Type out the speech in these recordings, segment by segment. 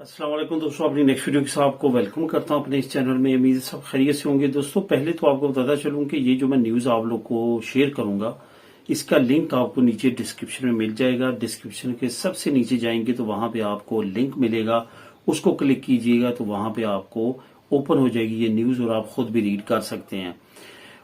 अस्सलाम वालेकुम दोस्तों, अपनी नेक्स्ट वीडियो के साथ आपको वेलकम करता हूं अपने इस चैनल में। उम्मीद है सब खैरियत से होंगे। दोस्तों पहले तो आपको बताता चलूं कि ये जो मैं न्यूज़ आप लोग को शेयर करूंगा इसका लिंक आपको नीचे डिस्क्रिप्शन में मिल जाएगा। डिस्क्रिप्शन के सबसे नीचे जाएंगे तो वहां पे आपको लिंक मिलेगा, उसको क्लिक कीजिएगा तो वहां पे आपको ओपन हो जाएगी ये न्यूज़ और आप खुद भी रीड कर सकते हैं।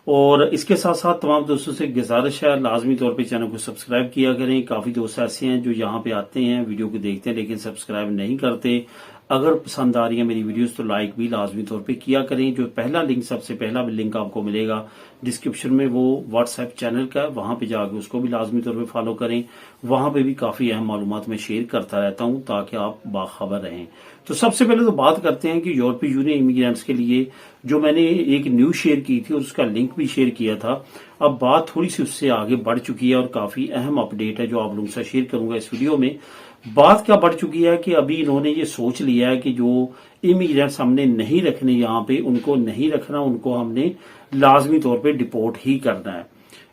और इसके साथ साथ तमाम दोस्तों से गुजारिश है लाजमी तौर पे चैनल को सब्सक्राइब किया करें। काफी दोस्त ऐसे हैं जो यहाँ पे आते हैं, वीडियो को देखते हैं लेकिन सब्सक्राइब नहीं करते। अगर पसंद आ रही है मेरी वीडियोस तो लाइक भी लाजमी तौर पे किया करें। जो पहला लिंक, सबसे पहला लिंक आपको मिलेगा डिस्क्रिप्शन में, वो व्हाट्सएप चैनल का है, वहां पे जाके उसको भी लाजमी तौर पे फॉलो करें। वहां पे भी काफी अहम मालूमात मैं शेयर करता रहता हूं ताकि आप बाखबर रहें। तो सबसे पहले तो बात करते हैं कि यूरोपीय यूनियन इमिग्रेंट्स के लिए जो मैंने एक न्यूज शेयर की थी और उसका लिंक भी शेयर किया था, अब बात थोड़ी सी उससे आगे बढ़ चुकी है और काफी अहम अपडेट है जो आप लोगों से शेयर करूंगा इस वीडियो में। बात क्या बढ़ चुकी है कि अभी इन्होंने ये सोच लिया है कि जो इमिग्रेंट्स हमने नहीं रखने यहाँ पे, उनको नहीं रखना, उनको हमने लाजमी तौर पे डिपोर्ट ही करना है।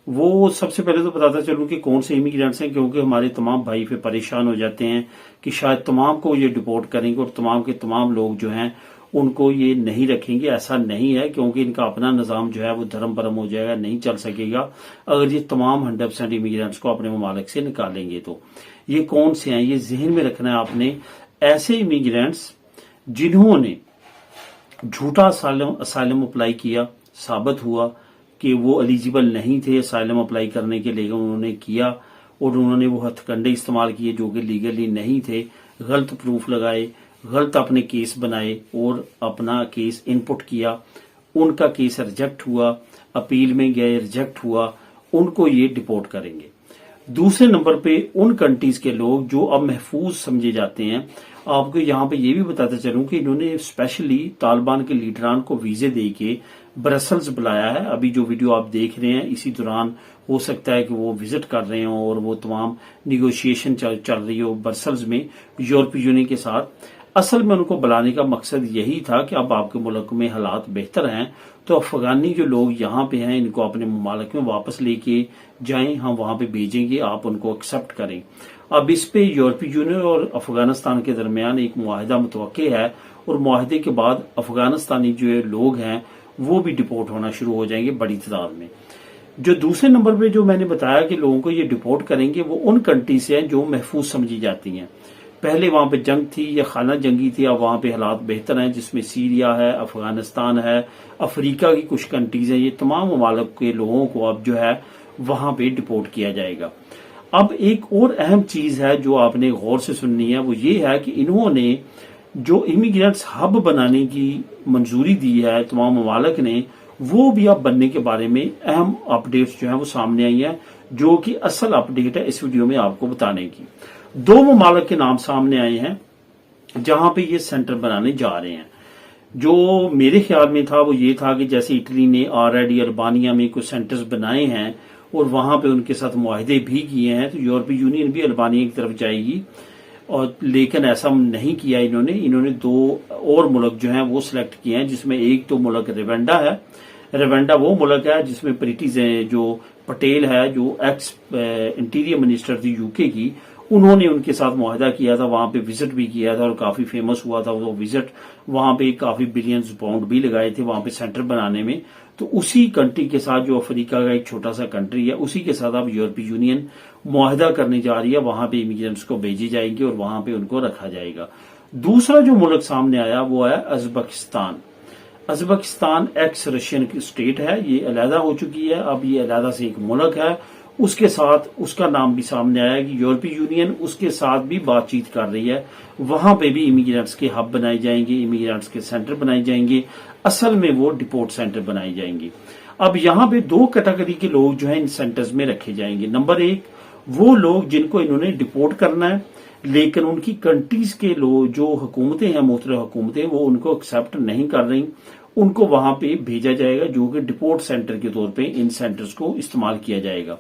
वो सबसे पहले तो बताता चलूं कि कौन से इमिग्रेंट्स हैं, क्योंकि हमारे तमाम भाई फिर परेशान हो जाते हैं कि शायद तमाम को ये डिपोर्ट करेंगे और तमाम के तमाम लोग जो हैं उनको ये नहीं रखेंगे। ऐसा नहीं है, क्योंकि इनका अपना निजाम जो है वो धर्म परम हो जाएगा, नहीं चल सकेगा अगर ये तमाम 100% इमिग्रेंट्स को अपने ममालिक से निकालेंगे। तो ये कौन से हैं ये जहन में रखना है आपने। ऐसे इमिग्रेंट्स जिन्होंने झूठा असाइलम अप्लाई किया, साबित हुआ कि वो एलिजिबल नहीं थे असाइलम अप्लाई करने के लिए, उन्होंने किया और उन्होंने वो हथकंडे इस्तेमाल किए जो कि लीगली नहीं थे, गलत प्रूफ लगाए, गलत अपने केस बनाए और अपना केस इनपुट किया, उनका केस रिजेक्ट हुआ, अपील में गए रिजेक्ट हुआ, उनको ये डिपोर्ट करेंगे। दूसरे नंबर पे उन कंट्रीज के लोग जो अब महफूज समझे जाते हैं। आपको यहाँ पे ये भी बताते चलूं कि इन्होंने स्पेशली तालिबान के लीडरान को वीजे दे के ब्रसल्स बुलाया है। अभी जो वीडियो आप देख रहे हैं इसी दौरान हो सकता है कि वो विजिट कर रहे हो और वो तमाम निगोशिएशन चल रही हो ब्रसल्स में यूरोपीय यूनियन के साथ। असल में उनको बुलाने का मकसद यही था कि अब आपके मुल्क में हालात बेहतर हैं तो अफगानी जो लोग यहाँ पे हैं इनको अपने ममालिक में वापस लेके जाएं, हम वहां पे भेजेंगे, आप उनको एक्सेप्ट करें। अब इस पे यूरोपीय यूनियन और अफगानिस्तान के दरमियान एक मुआहिदा मुतवक्के है और मुआहिदे के बाद अफगानिस्तानी जो लोग हैं वो भी डिपोर्ट होना शुरू हो जाएंगे बड़ी तादाद में। जो दूसरे नंबर पे जो मैंने बताया कि लोगों को ये डिपोर्ट करेंगे वो उन कंट्री से हैं जो महफूज समझी जाती हैं। पहले वहां पे जंग थी या खाना जंगी थी, अब वहां पे हालात बेहतर हैं, जिसमें सीरिया है, अफगानिस्तान है, अफ्रीका की कुछ कंट्रीज हैं। ये तमाम ममालिक के लोगों को अब जो है वहां पे डिपोर्ट किया जाएगा। अब एक और अहम चीज है जो आपने गौर से सुननी है, वो ये है कि इन्होंने जो इमिग्रेंट्स हब बनाने की मंजूरी दी है तमाम ममालिक ने, वो भी अब बनने के बारे में अहम अपडेट्स जो है वो सामने आई है, जो कि असल अपडेट है इस वीडियो में आपको बताने की। दो ममालिक के नाम सामने आए हैं जहां पे ये सेंटर बनाने जा रहे हैं। जो मेरे ख्याल में था वो ये था कि जैसे इटली ने ऑलरेडी अल्बानिया में कुछ सेंटर्स बनाए हैं और वहां पे उनके साथ मुआहिदे भी किए हैं, तो यूरोपीय यूनियन भी अल्बानिया की तरफ जाएगी। और लेकिन ऐसा नहीं किया इन्होंने दो और मुल्क जो हैं वो सिलेक्ट किए हैं, जिसमें एक तो मुल्क रवांडा है। रवांडा वो मुल्क है जिसमें प्रीति जो पटेल है, जो एक्स इंटीरियर मिनिस्टर थी यूके की, उन्होंने उनके साथ मुआहिदा किया था, वहां पे विजिट भी किया था और काफी फेमस हुआ था वो विजिट। वहां पे काफी बिलियंस पाउंड भी लगाए थे वहां पे सेंटर बनाने में। तो उसी कंट्री के साथ, जो अफ्रीका का एक छोटा सा कंट्री है, उसी के साथ अब यूरोपीय यूनियन मुआहिदा करने जा रही है। वहां पे इमिग्रेंट्स को भेजी जाएंगे और वहां पे उनको रखा जाएगा। दूसरा जो मुल्क सामने आया वो है उज्बेकिस्तान। उज्बेकिस्तान एक्स रशियन की स्टेट है, ये अलहदा हो चुकी है, अब ये अलहदा से एक मुल्क है। उसके साथ उसका नाम भी सामने आया कि यूरोपीय यूनियन उसके साथ भी बातचीत कर रही है। वहां पे भी इमिग्रेंट्स के हब बनाए जाएंगे, इमिग्रेंट्स के सेंटर बनाए जाएंगे, असल में वो डिपोर्ट सेंटर बनाए जाएंगे। अब यहाँ पे दो कैटेगरी के लोग जो है इन सेंटर्स में रखे जाएंगे। नंबर एक, वो लोग जिनको इन्होंने डिपोर्ट करना है लेकिन उनकी कंट्रीज के लोग, जो हुकूमतें हैं, मोहतरम हुकूमतें, वो उनको एक्सेप्ट नहीं कर रही, उनको वहां पे भेजा जाएगा, जो कि डिपोर्ट सेंटर के तौर पे इन सेंटर्स को इस्तेमाल किया जाएगा।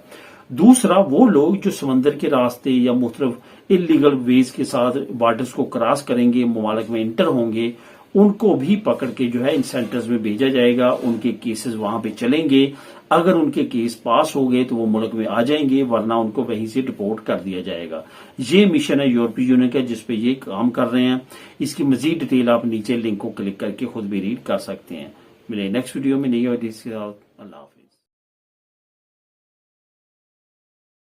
दूसरा, वो लोग जो समंदर के रास्ते या मुख्तलिफ इलीगल वेज के साथ बॉर्डर्स को क्रॉस करेंगे, ममालिक में इंटर होंगे, उनको भी पकड़ के जो है इन सेंटर्स में भेजा जाएगा, उनके केसेस वहां पे चलेंगे। अगर उनके केस पास हो गए तो वो मुल्क में आ जाएंगे, वरना उनको वहीं से डिपोर्ट कर दिया जाएगा। ये मिशन है यूरोपीय यूनियन का जिसपे ये काम कर रहे हैं। इसकी मजीद डिटेल आप नीचे लिंक को क्लिक करके खुद भी रीड कर सकते हैं। मिले नेक्स्ट वीडियो में नई और अल्लाह हाफिज।